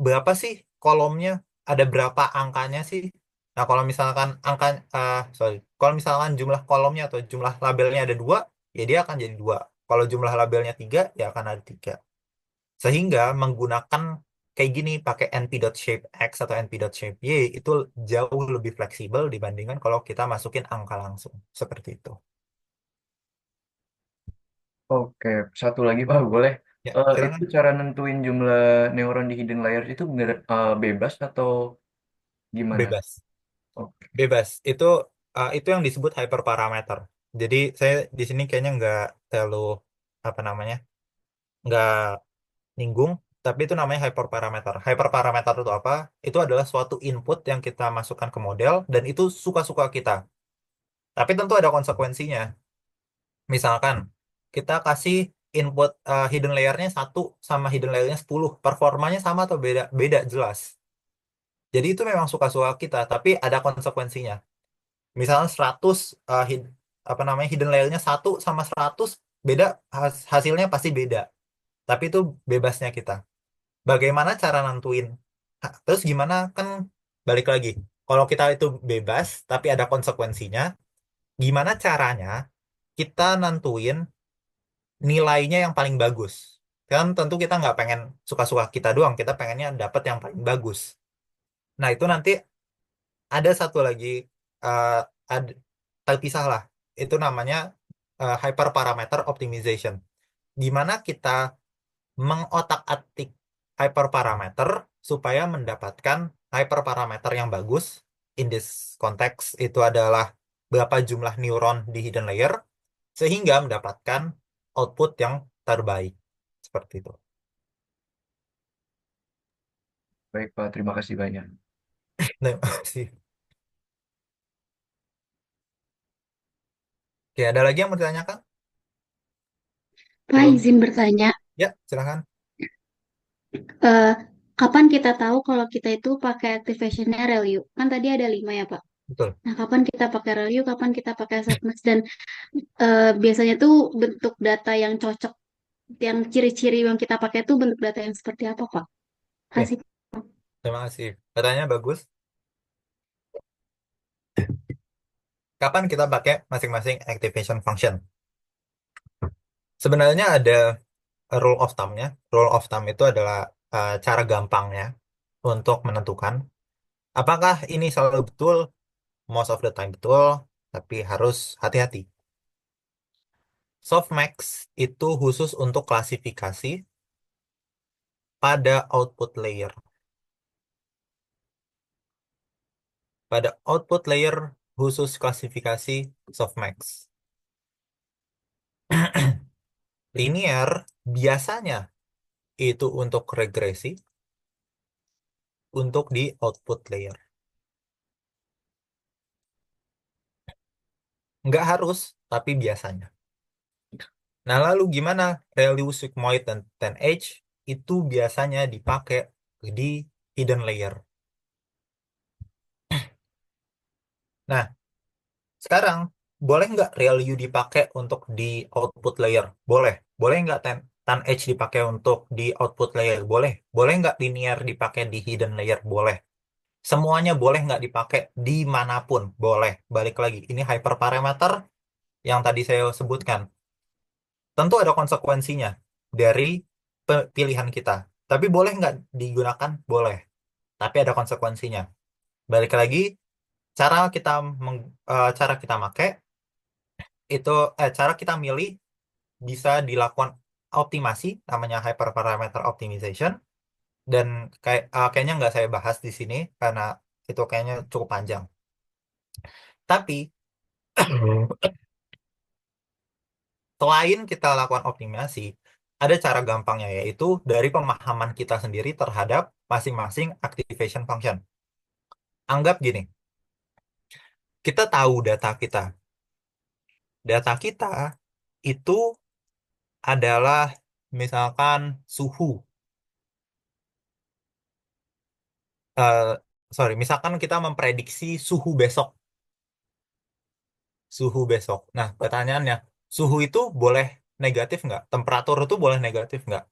berapa sih kolomnya, ada berapa angkanya sih. Nah, kalau misalkan kalau misalkan jumlah kolomnya atau jumlah labelnya ada 2, ya dia akan jadi 2. Kalau jumlah labelnya 3, ya akan ada 3. Sehingga menggunakan kayak gini, pakai np.shape x atau np.shape y, itu jauh lebih fleksibel dibandingkan kalau kita masukin angka langsung. Seperti itu. Oke, satu lagi Pak, boleh. Ya, Itu silakan. cara nentuin jumlah neuron di hidden layers itu bener, bebas atau gimana? Bebas. Oke, Bebas. Itu yang disebut hyperparameter. Jadi saya di sini kayaknya nggak terlalu apa namanya, nggak nyinggung, tapi itu namanya hyperparameter. Hyperparameter itu apa? Itu adalah suatu input yang kita masukkan ke model dan itu suka-suka kita. Tapi tentu ada konsekuensinya. Misalkan kita kasih input hidden layernya 1 sama hidden layernya 10, performanya sama atau beda? Beda jelas. Jadi itu memang suka-suka kita, tapi ada konsekuensinya. Misalnya 100 apa namanya, hidden layernya 1 sama 100 beda, hasilnya pasti beda. Tapi itu bebasnya kita. Bagaimana cara nentuin? Terus gimana, kan balik lagi. Kalau kita itu bebas tapi ada konsekuensinya, gimana caranya kita nentuin nilainya yang paling bagus? Kan tentu kita nggak pengen suka-suka kita doang, kita pengennya dapat yang paling bagus. Nah, itu nanti ada satu lagi, uh, ad, terpisah lah. Itu namanya hyperparameter optimization. Gimana kita mengotak-atik hyperparameter supaya mendapatkan hyperparameter yang bagus. In this context itu adalah berapa jumlah neuron di hidden layer sehingga mendapatkan output yang terbaik. Seperti itu. baik Pak, terima kasih banyak. Terima kasih. Oke, ada lagi yang mau ditanyakan? Pak, Belum? izin bertanya, Ya, silahkan. eh, kapan kita tahu kalau kita itu pakai activationnya ReLU? Kan tadi ada 5 ya, Pak. Betul. Nah, kapan kita pakai ReLU, kapan kita pakai softmax, dan biasanya tuh bentuk data yang cocok, yang ciri-ciri yang kita pakai tuh bentuk data yang seperti apa, Pak? Oke, Kasih. terima kasih. Pertanyaannya bagus. Kapan kita pakai masing-masing activation function? Sebenarnya ada rule of thumb-nya. Rule of thumb itu adalah cara gampangnya untuk menentukan apakah ini selalu betul, most of the time betul, tapi harus hati-hati. Softmax itu khusus untuk klasifikasi pada output layer. Pada output layer khusus klasifikasi softmax. Linear biasanya itu untuk regresi, untuk di output layer. Nggak harus, tapi biasanya. Nah, lalu gimana value sigmoid dan 10H itu biasanya dipakai di hidden layer. Nah, sekarang boleh nggak value dipakai untuk di output layer? Boleh. Boleh nggak 10H dipakai untuk di output layer? Boleh. Boleh nggak linear dipakai di hidden layer? Boleh. Semuanya boleh nggak dipakai dimanapun? Boleh. Balik lagi, ini hyperparameter yang tadi saya sebutkan. Tentu ada konsekuensinya dari pilihan kita. Tapi boleh nggak digunakan? Boleh. Tapi ada konsekuensinya. Balik lagi, cara kita cara kita make itu, cara kita milih bisa dilakukan optimasi, namanya hyperparameter optimization. Dan kayaknya nggak saya bahas di sini karena itu kayaknya cukup panjang. Tapi selain kita lakukan optimasi, ada cara gampangnya, yaitu dari pemahaman kita sendiri terhadap masing-masing activation function. Anggap gini, kita tahu data kita. Data kita itu adalah misalkan suhu. Eh, Sorry, misalkan kita memprediksi suhu besok. Suhu besok. Nah, pertanyaannya, suhu itu boleh negatif nggak? Temperatur itu boleh negatif nggak?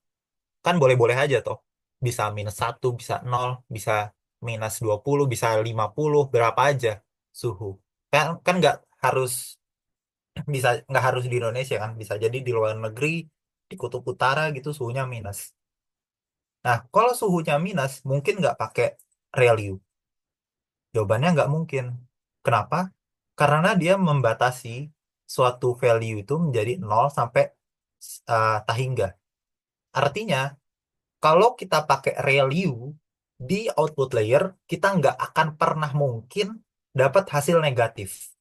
Kan boleh-boleh aja toh. Bisa -1, bisa 0, bisa -20, bisa 50, berapa aja suhu. Kan nggak harus Bisa nggak harus di Indonesia kan, bisa jadi di luar negeri, di kutub utara gitu suhunya minus. Nah, kalau suhunya minus, mungkin nggak pakai ReLU. Jawabannya nggak mungkin. Kenapa? Karena dia membatasi suatu value itu menjadi nol sampai tahingga. Artinya, kalau kita pakai ReLU di output layer, kita nggak akan pernah mungkin dapat hasil negatif.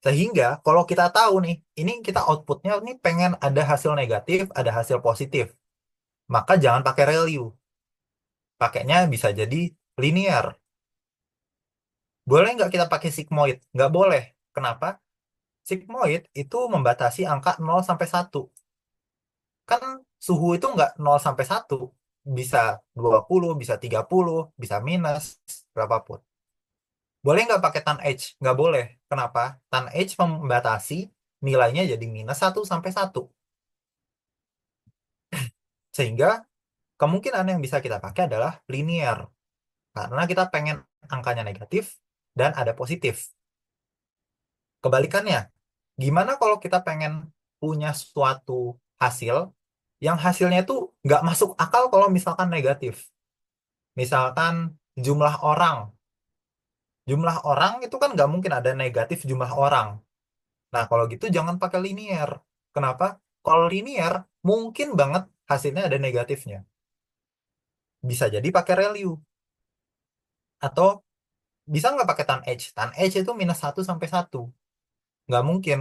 Sehingga kalau kita tahu nih, ini kita outputnya ini pengen ada hasil negatif, ada hasil positif. Maka jangan pakai ReLU. Pakainya bisa jadi linear. Boleh nggak kita pakai sigmoid? Nggak boleh. Kenapa? Sigmoid itu membatasi angka 0 sampai 1. Kan suhu itu nggak 0 sampai 1. Bisa 20, bisa 30, bisa minus, berapapun. Boleh nggak pakai tan H? Nggak boleh. Kenapa? Tan H membatasi nilainya jadi -1 sampai 1. Sehingga kemungkinan yang bisa kita pakai adalah linear. Karena kita pengen angkanya negatif dan ada positif. Kebalikannya, gimana kalau kita pengen punya suatu hasil yang hasilnya itu nggak masuk akal kalau misalkan negatif. Misalkan jumlah orang. Jumlah orang itu kan nggak mungkin ada negatif jumlah orang. Nah, kalau gitu jangan pakai linear. Kenapa? Kalau linear, mungkin banget hasilnya ada negatifnya. Bisa jadi pakai ReLU. Atau bisa nggak pakai tan H? Tan H itu -1 sampai 1. Nggak mungkin.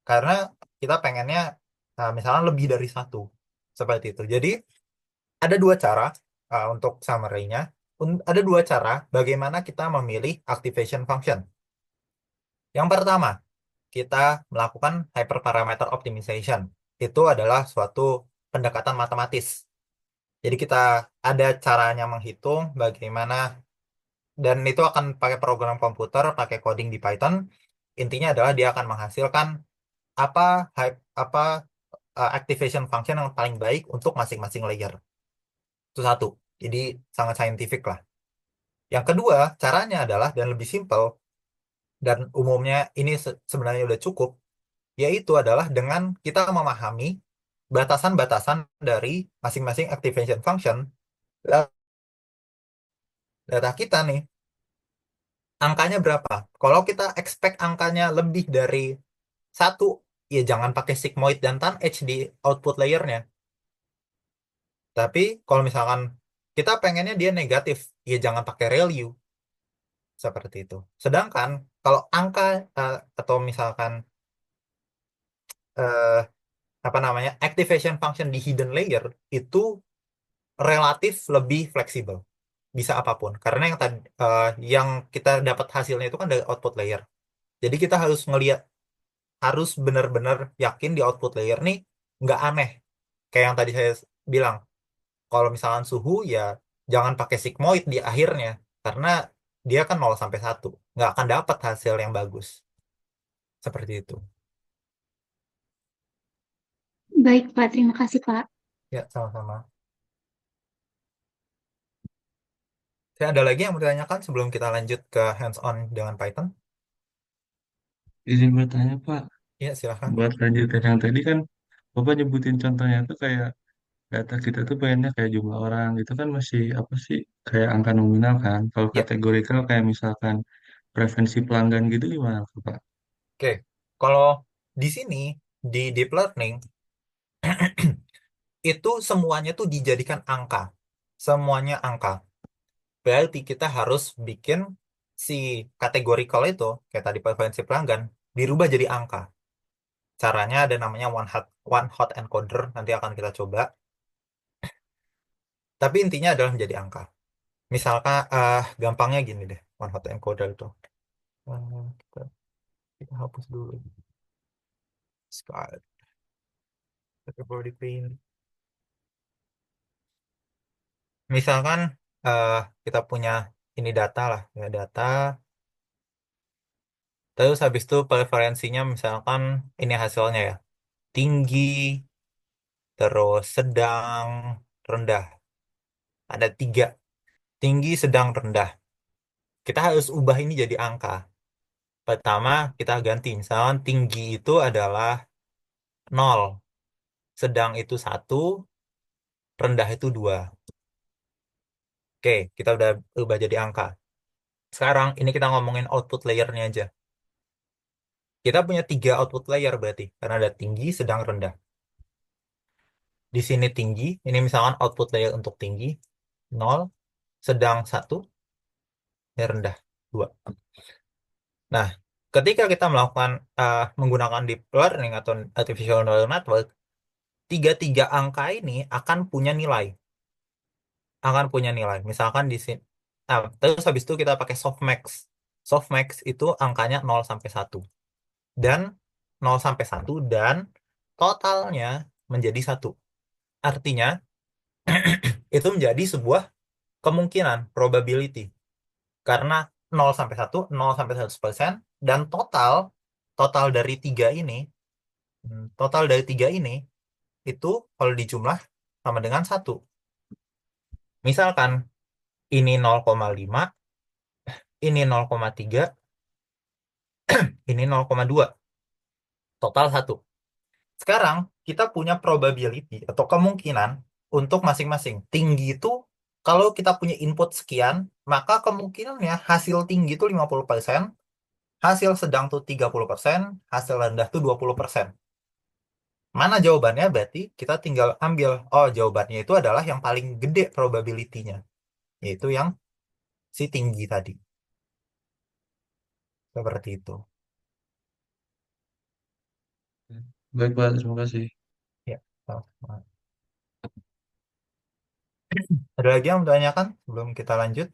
Karena kita pengennya, nah, misalnya lebih dari 1. Seperti itu. Jadi, ada dua cara untuk summary-nya. Ada dua cara bagaimana kita memilih activation function. Yang pertama, kita melakukan hyperparameter optimization. Itu adalah suatu pendekatan matematis. Jadi kita ada caranya menghitung bagaimana, dan itu akan pakai program komputer, pakai coding di Python. Intinya adalah dia akan menghasilkan apa apa activation function yang paling baik untuk masing-masing layer. Itu satu. Jadi sangat saintifik lah. Yang kedua, caranya adalah dan lebih simpel dan umumnya ini sebenarnya udah cukup, yaitu adalah dengan kita memahami batasan-batasan dari masing-masing activation function. Data kita nih, angkanya berapa? Kalau kita expect angkanya lebih dari 1, ya jangan pakai sigmoid dan tan H di output layernya. Tapi kalau misalkan kita pengennya dia negatif, ya jangan pakai ReLU. Seperti itu. Sedangkan kalau angka atau misalkan eh, apa namanya activation function di hidden layer itu relatif lebih fleksibel, bisa apapun. Karena yang tadi yang kita dapat hasilnya itu kan dari output layer. Jadi kita harus ngelihat, harus benar-benar yakin di output layer nih nggak aneh. Kayak yang tadi saya bilang, kalau misalkan suhu ya jangan pakai sigmoid di akhirnya karena dia kan 0 sampai 1, nggak akan dapat hasil yang bagus. Seperti itu. Baik, Pak. Terima kasih, Pak. Ya, sama-sama. Saya ada lagi yang mau ditanyakan sebelum kita lanjut ke hands-on dengan Python? Izin bertanya Pak, Ya, silahkan. buat lanjutin yang tadi kan Bapak nyebutin contohnya tuh kayak data kita tuh pengennya kayak jumlah orang gitu kan masih apa sih kayak angka nominal kan. Kalau Ya, kategorikal kayak misalkan preferensi pelanggan gitu gimana tuh, Pak? oke. Kalau di sini, di deep learning, itu semuanya tuh dijadikan angka. Semuanya angka. Berarti kita harus bikin si kategorikal itu, kayak tadi preferensi pelanggan, dirubah jadi angka. Caranya ada namanya one hot encoder, nanti akan kita coba. Tapi intinya adalah menjadi angka. Misalkan, gampangnya gini deh, one hot encoder itu. Kita hapus dulu. Sky, body clean. Misalkan eh, kita punya ini data lah, ya data. Terus habis itu preferensinya misalkan ini hasilnya ya. Tinggi, terus sedang, rendah. Ada 3. Tinggi, sedang, rendah. Kita harus ubah ini jadi angka. Pertama, kita ganti. Misalkan tinggi itu adalah 0, sedang itu 1, rendah itu 2. Oke, kita udah ubah jadi angka. Sekarang ini kita ngomongin output layernya aja. Kita punya 3 output layer berarti, karena ada tinggi, sedang, rendah. Di sini tinggi, ini misalkan output layer untuk tinggi, 0, sedang 1, ya rendah, 2. Nah, ketika kita melakukan menggunakan deep learning atau artificial neural network, tiga-tiga angka ini akan punya nilai. Misalkan di sini. Nah, terus habis itu kita pakai softmax. Softmax itu angkanya 0 sampai 1. Dan 0 sampai 1 dan totalnya menjadi 1. Artinya, itu menjadi sebuah kemungkinan, probability. Karena 0 sampai 1, 0 sampai 100%, dan total dari tiga ini, itu kalau dijumlah sama dengan 1. Misalkan ini 0,5, ini 0,3, ini 0,2, total 1. Sekarang kita punya probability atau kemungkinan untuk masing-masing. Tinggi itu kalau kita punya input sekian, maka kemungkinannya hasil tinggi itu 50%, hasil sedang tuh 30%, hasil rendah tuh 20%. Mana jawabannya? Berarti kita tinggal ambil, oh jawabannya itu adalah yang paling gede probability-nya, yaitu yang si tinggi tadi. Seperti itu. Baik, Pak. Terima kasih. Ya. Sama. Ada lagi yang mau ditanyakan sebelum kita lanjut?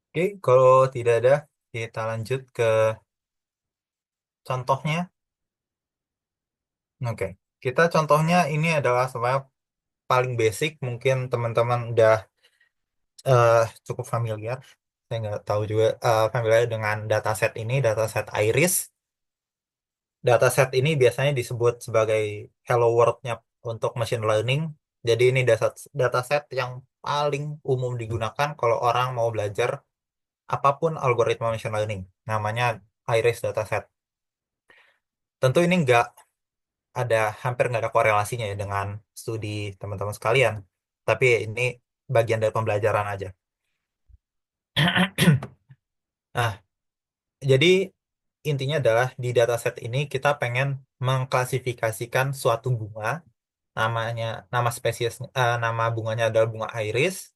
Oke, kalau tidak ada, kita lanjut ke contohnya. Oke, kita contohnya ini adalah sebenarnya paling basic. Mungkin teman-teman udah eh, cukup familiar. Saya nggak tahu juga familiar dengan dataset ini, dataset Iris. Dataset ini biasanya disebut sebagai Hello World-nya untuk machine learning. Jadi ini dataset yang paling umum digunakan kalau orang mau belajar apapun algoritma machine learning. Namanya Iris dataset. Tentu ini hampir nggak ada korelasinya ya dengan studi teman-teman sekalian. Tapi ini bagian dari pembelajaran aja. Nah, jadi intinya adalah di dataset ini kita pengen mengklasifikasikan suatu bunga, namanya nama bunganya adalah bunga iris,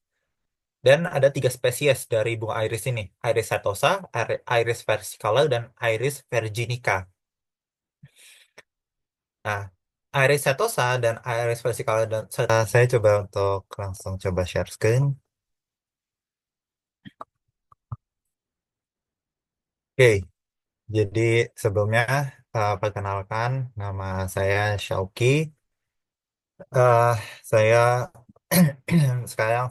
dan ada 3 spesies dari bunga iris ini: iris setosa, iris versicolor, dan iris virginica. Nah, iris setosa dan iris versicolor saya coba untuk langsung coba share screen. Oke, jadi sebelumnya perkenalkan nama saya Syauki. Eh, saya sekarang